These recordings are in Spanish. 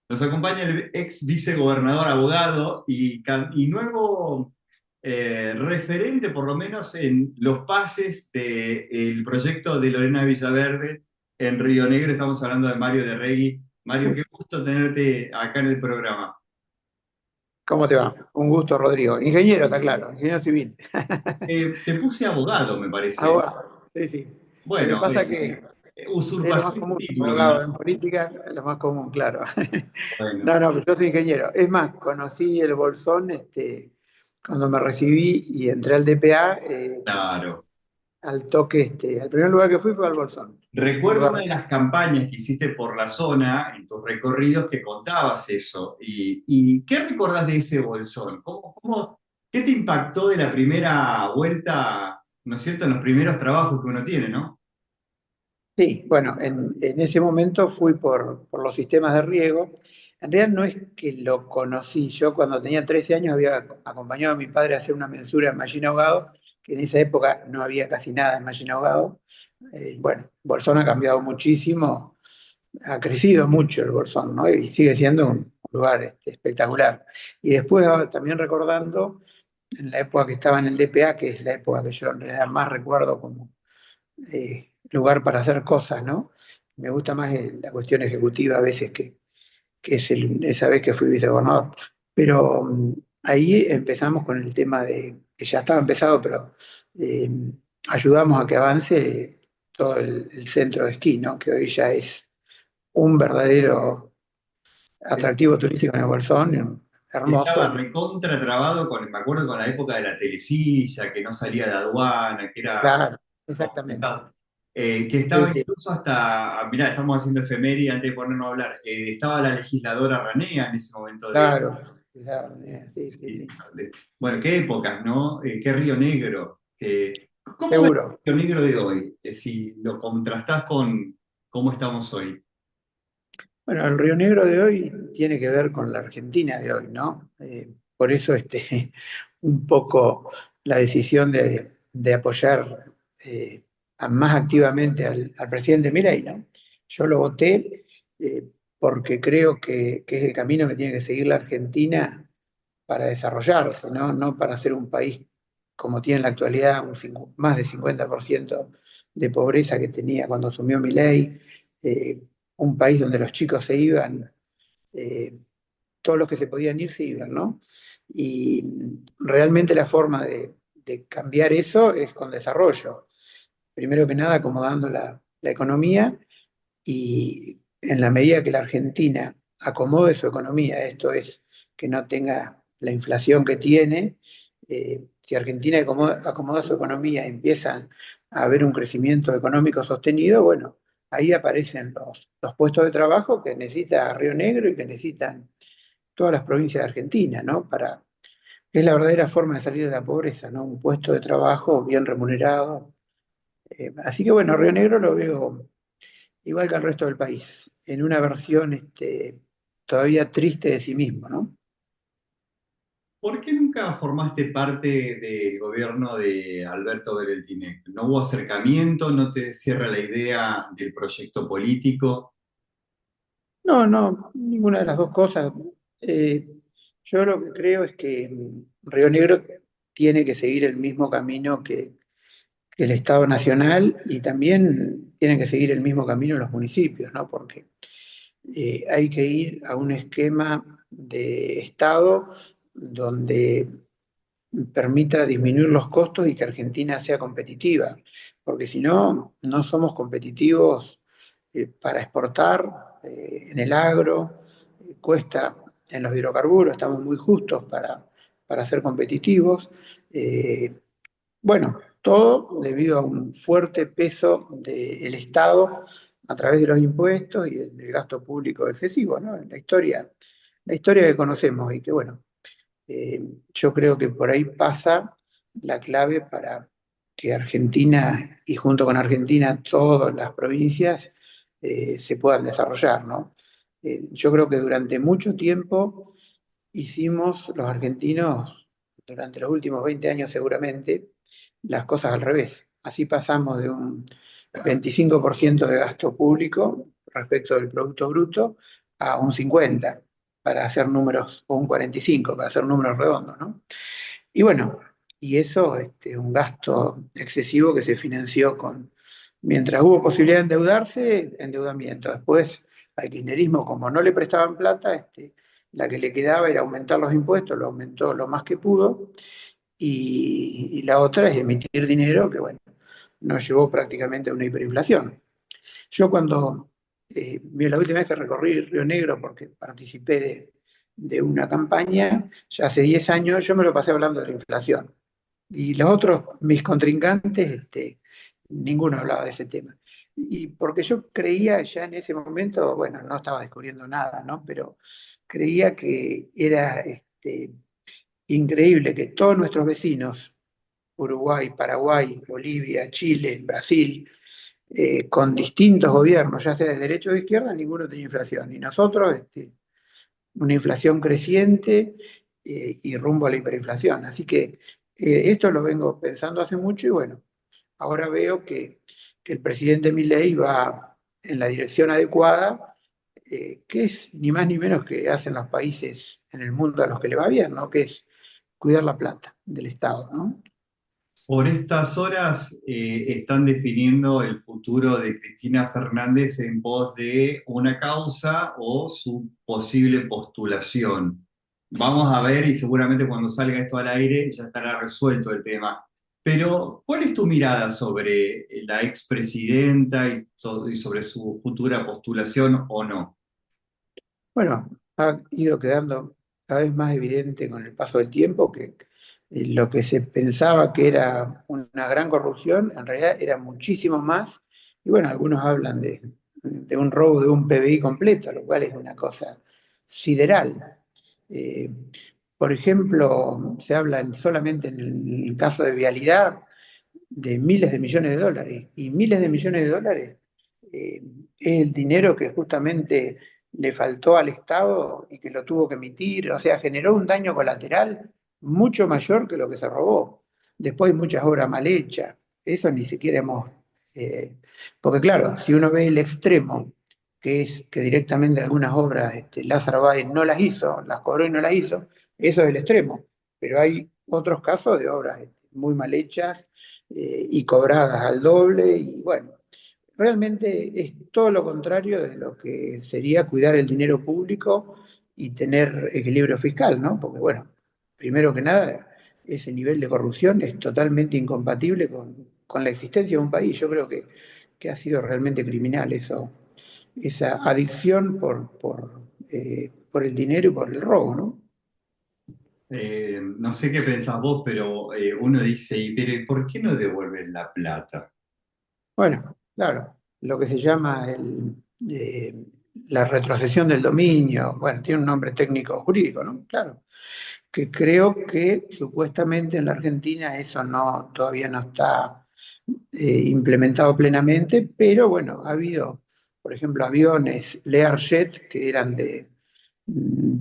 Nos acompaña el ex vicegobernador abogado y nuevo referente, por lo menos en los pases del proyecto de Lorena Villaverde en Río Negro. Estamos hablando de Mario de Regui. Mario, qué gusto tenerte acá en el programa. ¿Cómo te va? Un gusto, Rodrigo. Ingeniero, está claro, ingeniero civil. Te puse abogado, me parece. Abogado, sí, sí. Lo que Bueno, pasa es que es lo más usurpación de común, título, me abogado en parece. política, es lo más común, claro. Bueno, No, no, pero yo soy ingeniero. Es más, conocí el Bolsón cuando me recibí y entré al DPA, claro. al toque, al primer lugar que fui fue al Bolsón. Un Recuerdo una lugar. de las campañas que hiciste por la zona, en tus recorridos, que contabas eso. ¿Y qué recordás de ese bolsón? ¿Qué te impactó de la primera vuelta, no es cierto, en los primeros trabajos que uno tiene, ¿no? Sí, bueno, en ese momento fui por los sistemas de riego. En realidad no es que lo conocí. Yo cuando tenía 13 años había acompañado a mi padre a hacer una mensura en Mallina Ahogado, que en esa época no había casi nada en Mallina Ahogado. Bueno, Bolsón ha cambiado muchísimo, ha crecido mucho el Bolsón, ¿no? Y sigue siendo un lugar espectacular. Y después también recordando en la época que estaba en el DPA, que es la época que yo en realidad más recuerdo como lugar para hacer cosas, ¿no? Me gusta más la cuestión ejecutiva a veces que es esa vez que fui vicegobernador. Pero ahí empezamos con el tema que ya estaba empezado, pero eh, ayudamos a que avance todo el centro de esquí, ¿no? Que hoy ya es un verdadero atractivo turístico en el Bolsón, Estaba hermoso. recontra trabado con, me acuerdo con la época de la telesilla, que no salía de aduana, que era Claro, exactamente. complicado. Que Sí, estaba sí, incluso mirá, estamos haciendo efeméride antes de ponernos a hablar. Estaba la legisladora Ranea en ese momento claro, claro, sí, sí, sí, sí. bueno, qué épocas, ¿no? Qué Río Negro. ¿Cómo ves Seguro. el Río Negro de hoy? Si lo contrastás con cómo estamos hoy. Bueno, el Río Negro de hoy tiene que ver con la Argentina de hoy, ¿no? Por eso un poco la decisión de apoyar más activamente al presidente Milei, ¿no? Yo lo voté porque creo que es el camino que tiene que seguir la Argentina para desarrollarse, ¿no? No para ser un país como tiene en la actualidad, más de 50% de pobreza que tenía cuando asumió Milei, un país donde los chicos se iban, eh, todos los que se podían ir se iban, ¿no? Y realmente la forma de cambiar eso es con desarrollo. Primero que nada, acomodando la economía y en la medida que la Argentina acomode su economía, esto es, que no tenga la inflación que tiene, si Argentina acomoda su economía y empieza a haber un crecimiento económico sostenido, bueno, ahí aparecen los puestos de trabajo que necesita Río Negro y que necesitan todas las provincias de Argentina, ¿no? Es la verdadera forma de salir de la pobreza, ¿no? Un puesto de trabajo bien remunerado. Así que bueno, Río Negro lo veo igual que el resto del país, en una versión todavía triste de sí mismo, ¿no? ¿Por qué nunca formaste parte del gobierno de Alberto Bereltinec? ¿No hubo acercamiento? ¿No te cierra la idea del proyecto político? No, no, ninguna de las dos cosas. Eh, yo lo que creo es que Río Negro tiene que seguir el mismo camino que el Estado Nacional y también tienen que seguir el mismo camino los municipios, ¿no? Porque hay que ir a un esquema de Estado donde permita disminuir los costos y que Argentina sea competitiva, porque si no, no somos competitivos para exportar en el agro, cuesta en los hidrocarburos, estamos muy justos para ser competitivos. Eh, bueno, todo debido a un fuerte peso del Estado a través de los impuestos y del gasto público excesivo, ¿no? La historia que conocemos y que, bueno, eh, yo creo que por ahí pasa la clave para que Argentina y junto con Argentina todas las provincias se puedan desarrollar, ¿no? Yo creo que durante mucho tiempo hicimos los argentinos, durante los últimos 20 años seguramente, las cosas al revés. Así pasamos de un 25% de gasto público respecto del Producto Bruto a un 50, para hacer números, o un 45, para hacer números redondos, ¿no? Y bueno, y eso, un gasto excesivo que se financió mientras hubo posibilidad de endeudarse, endeudamiento. Después, al kirchnerismo, como no le prestaban plata, la que le quedaba era aumentar los impuestos, lo aumentó lo más que pudo, y la otra es emitir dinero, que bueno, nos llevó prácticamente a una hiperinflación. Yo cuando, la última vez que recorrí Río Negro, porque participé de una campaña, ya hace 10 años, yo me lo pasé hablando de la inflación. Y los otros, mis contrincantes, ninguno hablaba de ese tema. Y porque yo creía ya en ese momento, bueno, no estaba descubriendo nada, ¿no? Pero creía que era increíble que todos nuestros vecinos, Uruguay, Paraguay, Bolivia, Chile, Brasil, con distintos gobiernos, ya sea de derecha o de izquierda, ninguno tenía inflación. Y nosotros, una inflación creciente y rumbo a la hiperinflación. Así que esto lo vengo pensando hace mucho y bueno, ahora veo que el presidente Milei va en la dirección adecuada, que es ni más ni menos que hacen los países en el mundo a los que le va bien, ¿no? Que es cuidar la plata del Estado, ¿no? Por estas horas están definiendo el futuro de Cristina Fernández en pos de una causa o su posible postulación. Vamos a ver y seguramente cuando salga esto al aire ya estará resuelto el tema. Pero, ¿cuál es tu mirada sobre la expresidenta y sobre su futura postulación o no? Bueno, ha ido quedando cada vez más evidente con el paso del tiempo que lo que se pensaba que era una gran corrupción, en realidad era muchísimo más. Y bueno, algunos hablan de un robo de un PBI completo, lo cual es una cosa sideral. Eh, por ejemplo, se habla solamente en el caso de vialidad de miles de millones de dólares. Y miles de millones de dólares es el dinero que justamente le faltó al Estado y que lo tuvo que emitir. O sea, generó un daño colateral mucho mayor que lo que se robó. Después hay muchas obras mal hechas. Eso ni siquiera hemos... porque claro, si uno ve el extremo, que es que directamente algunas obras Lázaro Báez no las hizo, las cobró y no las hizo, eso es el extremo. Pero hay otros casos de obras muy mal hechas y cobradas al doble, y bueno, realmente es todo lo contrario de lo que sería cuidar el dinero público y tener equilibrio fiscal, ¿no? Porque bueno, primero que nada, ese nivel de corrupción es totalmente incompatible con la existencia de un país. Yo creo que ha sido realmente criminal eso, esa adicción por el dinero y por el robo, ¿no? No sé qué pensás vos, pero uno dice, ¿y por qué no devuelven la plata? Bueno, claro, lo que se llama la retrocesión del dominio, bueno, tiene un nombre técnico jurídico, ¿no? Claro, que creo que supuestamente en la Argentina eso no, todavía no está implementado plenamente, pero bueno, ha habido, por ejemplo, aviones Learjet que eran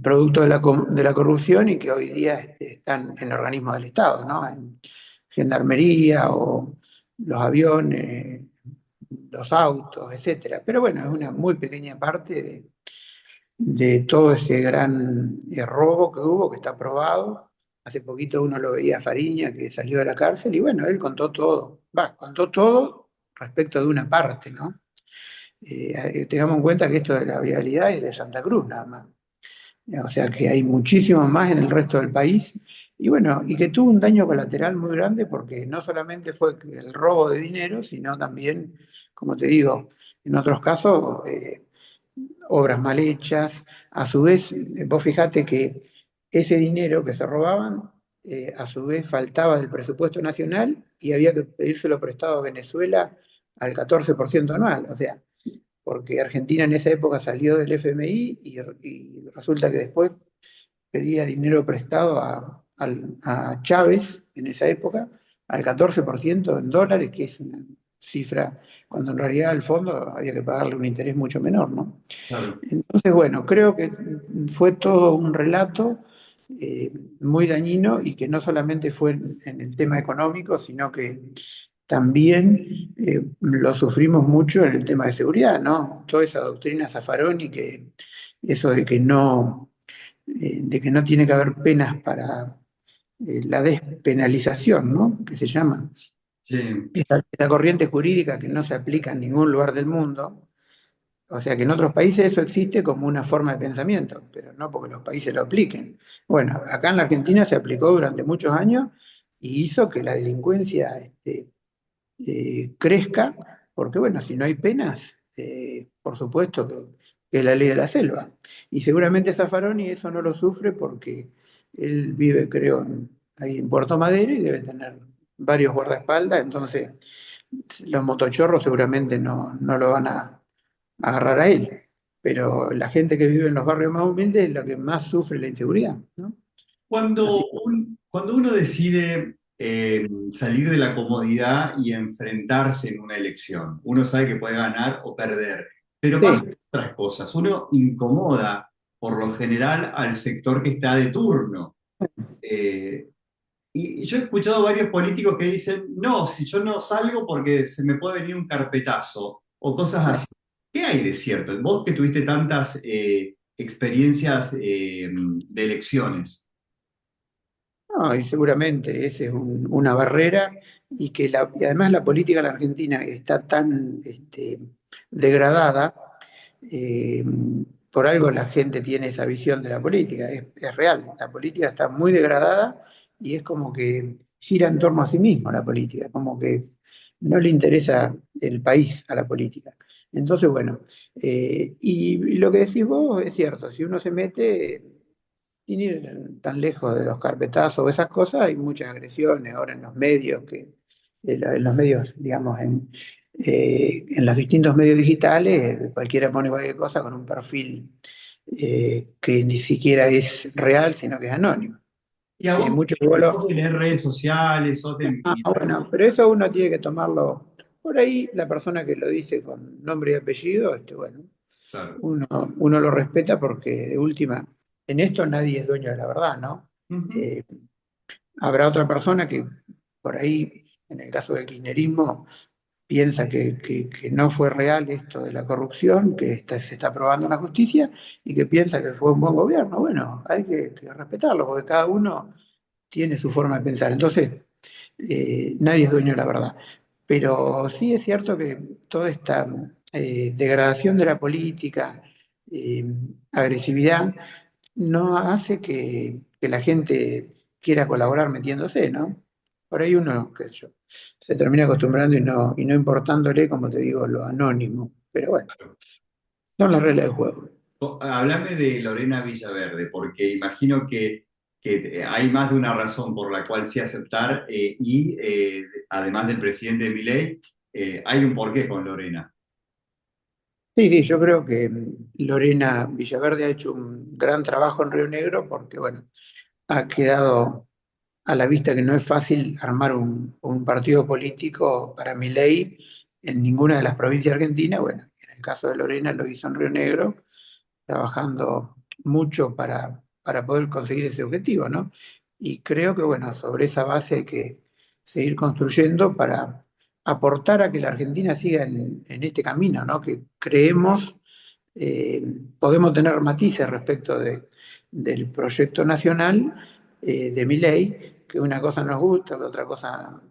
producto de la corrupción y que hoy día están en organismos del Estado, ¿no? En gendarmería o los aviones, los autos, etcétera. Pero bueno, es una muy pequeña parte de todo ese gran robo que hubo, que está probado. Hace poquito uno lo veía a Fariña, que salió de la cárcel, y bueno, él contó todo. Va, contó todo respecto de una parte, ¿no? Tengamos en cuenta que esto de la vialidad es de Santa Cruz nada más. O sea que hay muchísimo más en el resto del país. Y bueno, y que tuvo un daño colateral muy grande porque no solamente fue el robo de dinero, sino también, como te digo, en otros casos, obras mal hechas. A su vez, vos fijate que ese dinero que se robaban, a su vez faltaba del presupuesto nacional y había que pedírselo prestado a Venezuela al 14% anual. O sea, porque Argentina en esa época salió del FMI y resulta que después pedía dinero prestado a Chávez en esa época al 14% en dólares, que es una cifra, cuando en realidad al fondo había que pagarle un interés mucho menor, ¿no? Claro. Entonces, bueno, creo que fue todo un relato muy dañino y que no solamente fue en el tema económico, sino que también lo sufrimos mucho en el tema de seguridad, ¿no? Toda esa doctrina Zaffaroni, que eso de que no tiene que haber penas para la despenalización, ¿no? Que se llama. Sí. Esa corriente jurídica que no se aplica en ningún lugar del mundo. O sea que en otros países eso existe como una forma de pensamiento, pero no porque los países lo apliquen. Bueno, acá en la Argentina se aplicó durante muchos años y hizo que la delincuencia crezca, porque bueno, si no hay penas, por supuesto que es la ley de la selva. Y seguramente Zaffaroni eso no lo sufre porque él vive, creo, ahí en Puerto Madero y debe tener varios guardaespaldas, entonces los motochorros seguramente no lo van a agarrar a él. Pero la gente que vive en los barrios más humildes es la que más sufre la inseguridad, ¿no? Así Cuando uno decide salir de la comodidad y enfrentarse en una elección, uno sabe que puede ganar o perder, pero sí, pasan otras cosas. Uno incomoda por lo general al sector que está de turno. Eh, y yo he escuchado varios políticos que dicen, no, si yo no salgo porque se me puede venir un carpetazo o cosas así. ¿Qué hay de cierto? Vos que tuviste tantas experiencias de elecciones. no, y seguramente esa es una barrera y además la política en la Argentina está tan degradada, eh, por algo la gente tiene esa visión de la política, es real, la política está muy degradada y es como que gira en torno a sí misma la política, como que no le interesa el país a la política. Entonces, bueno, y lo que decís vos es cierto, si uno se mete sin ir tan lejos de los carpetazos o esas cosas, hay muchas agresiones ahora en los medios, en los medios, digamos, en los distintos medios digitales, cualquiera pone cualquier cosa con un perfil que ni siquiera es real, sino que es anónimo. Y a vos, Muchos sos de leer redes sociales, sos de mirar. bueno, pero eso uno tiene que tomarlo por ahí, la persona que lo dice con nombre y apellido, bueno, Claro. uno, uno lo respeta porque de última, en esto nadie es dueño de la verdad, ¿no? Ujú. Eh, Habrá otra persona que por ahí, en el caso del kirchnerismo, piensa que no fue real esto de la corrupción, que se está probando en la justicia y que piensa que fue un buen gobierno. Bueno, hay que respetarlo porque cada uno tiene su forma de pensar. Entonces, nadie es dueño de la verdad. Pero sí es cierto que toda esta degradación de la política, eh, agresividad, no hace que la gente quiera colaborar metiéndose, ¿no? Por ahí uno, qué sé yo, se termina acostumbrando y no importándole, como te digo, lo anónimo. Pero bueno, son las reglas del juego. Háblame de Lorena Villaverde, porque imagino que hay más de una razón por la cual sí aceptar y además del presidente Milei, hay un porqué con Lorena. Sí, sí, yo creo que Lorena Villaverde ha hecho un gran trabajo en Río Negro porque, bueno, ha quedado a la vista que no es fácil armar un partido político para Milei en ninguna de las provincias argentinas. Bueno, en el caso de Lorena lo hizo en Río Negro, trabajando mucho para poder conseguir ese objetivo, ¿no? Y creo que, bueno, sobre esa base hay que seguir construyendo para aportar a que la Argentina siga en este camino, ¿no? Que creemos eh, podemos tener matices respecto del proyecto nacional de mi ley, que una cosa nos gusta, que otra cosa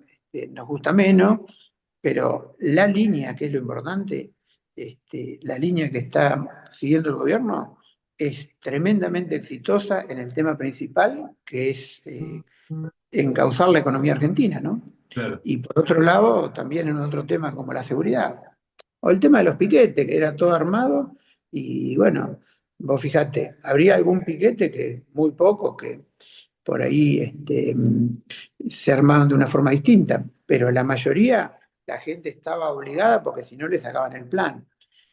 nos gusta menos, pero la línea, que es lo importante, la línea que está siguiendo el gobierno es tremendamente exitosa en el tema principal, que es encauzar la economía argentina, ¿no? Claro. Y por otro lado, también en otro tema como la seguridad. O el tema de los piquetes, que era todo armado, y bueno, vos fijate, habría algún piquete que, muy poco, que por ahí se armaban de una forma distinta, pero la mayoría, la gente estaba obligada porque si no le sacaban el plan.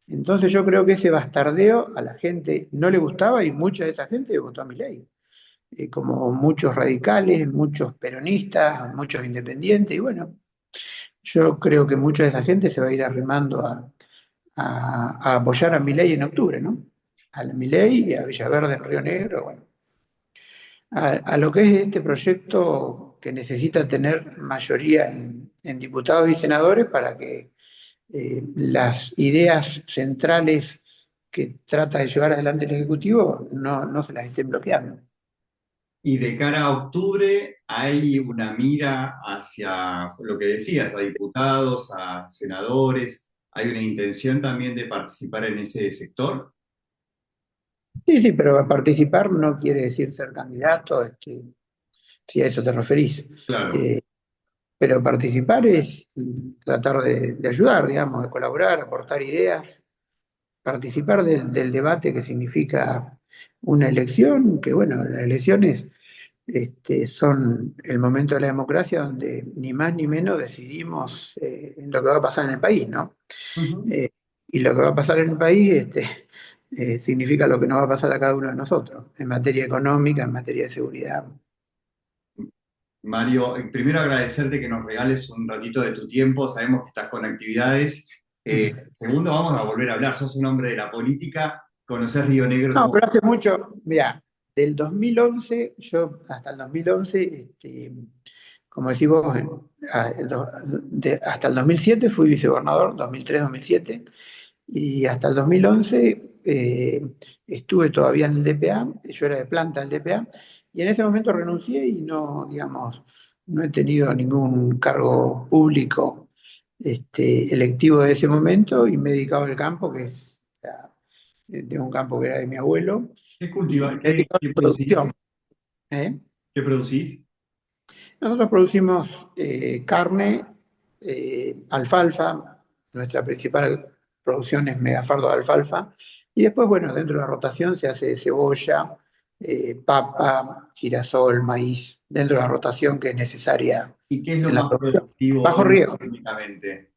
Entonces yo creo que ese bastardeo a la gente no le gustaba y mucha de esa gente votó a mi ley, como muchos radicales, muchos peronistas, muchos independientes, y bueno, yo creo que mucha de esa gente se va a ir arrimando a apoyar a Milei en octubre, ¿no? A Milei y a Villaverde en Río Negro, bueno, a lo que es este proyecto que necesita tener mayoría en diputados y senadores para que las ideas centrales que trata de llevar adelante el Ejecutivo no se las estén bloqueando. Y de cara a octubre, ¿hay una mira hacia lo que decías, a diputados, a senadores? ¿Hay una intención también de participar en ese sector? Sí, sí, pero participar no quiere decir ser candidato, si a eso te referís. Claro. Eh, pero participar es tratar de ayudar, digamos, de colaborar, aportar ideas, participar del debate que significa una elección, que bueno, las elecciones son el momento de la democracia donde ni más ni menos decidimos lo que va a pasar en el país, ¿no? Ujú. Eh, y lo que va a pasar en el país significa lo que nos va a pasar a cada uno de nosotros, en materia económica, en materia de seguridad. Mario, primero agradecerte que nos regales un ratito de tu tiempo. Sabemos que estás con actividades. Segundo, vamos a volver a hablar. Sos un hombre de la política, conocés Río Negro No, como... pero hace mucho, mira, del 2011, yo hasta el 2011, como decís vos, hasta el 2007 fui vicegobernador, 2003-2007, y hasta el 2011 estuve todavía en el DPA, yo era de planta del DPA, y en ese momento renuncié y no, digamos, no he tenido ningún cargo público electivo de ese momento y me he dedicado al campo, que es de un campo que era de mi abuelo, ¿Qué y cultiva, me he qué, dedicado a qué la producís? producción. ¿Eh? ¿Qué producís? Nosotros producimos carne, alfalfa, nuestra principal producción es megafardo de alfalfa, y después, bueno, dentro de la rotación se hace cebolla, papa, girasol, maíz, dentro de la rotación que es necesaria ¿Y qué es lo en la más producción. productivo Bajo hoy riesgo. económicamente?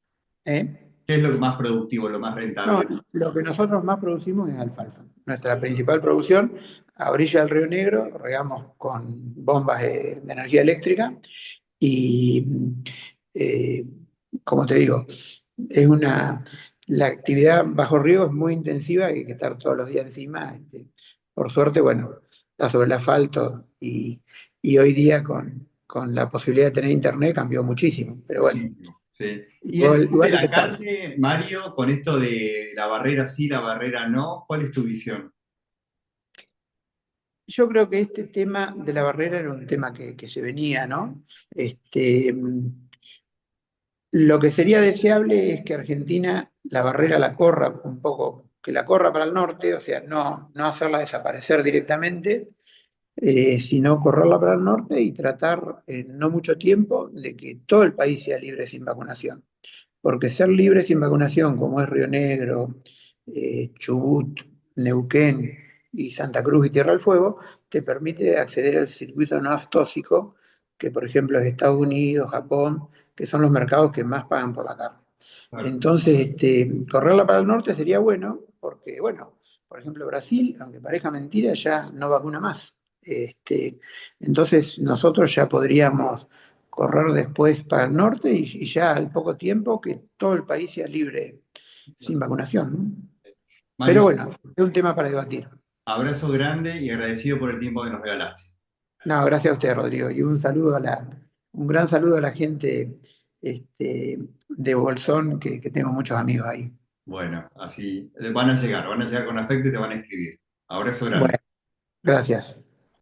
¿Eh? ¿Qué es lo más productivo, lo más No, rentable? lo que nosotros más producimos es alfalfa. Nuestra principal producción, a orilla del Río Negro, regamos con bombas de energía eléctrica y, eh, como te digo, la actividad bajo riego es muy intensiva, hay que estar todos los días encima. Por suerte, bueno, está sobre el asfalto y hoy día con la posibilidad de tener internet cambió muchísimo. Pero bueno, Muchísimo, sí. Y en igual, de igual hay que la estar. carne, Mario, con esto de la barrera sí, la barrera no, ¿cuál es tu visión? Yo creo que este tema de la barrera era un tema que se venía, ¿no? Este, lo que sería deseable es que Argentina la barrera la corra un poco, que la corra para el norte, o sea, no hacerla desaparecer directamente, sino correrla para el norte y tratar en no mucho tiempo de que todo el país sea libre sin vacunación. Porque ser libre sin vacunación, como es Río Negro, Chubut, Neuquén y Santa Cruz y Tierra del Fuego, te permite acceder al circuito no aftóxico, que por ejemplo es Estados Unidos, Japón, que son los mercados que más pagan por la carne. Claro. Entonces, correrla para el norte sería bueno, porque, bueno, por ejemplo, Brasil, aunque parezca mentira, ya no vacuna más. Entonces, nosotros ya podríamos correr después para el norte y ya al poco tiempo que todo el país sea libre sin vacunación, ¿no? Pero Mario, bueno, es un tema para debatir. abrazo grande y agradecido por el tiempo que nos regalaste. No, gracias a usted, Rodrigo, y un gran saludo a la gente de Bolsón, que tengo muchos amigos ahí. Bueno, así van a llegar con afecto y te van a escribir. Abrazo grande. Bueno, gracias.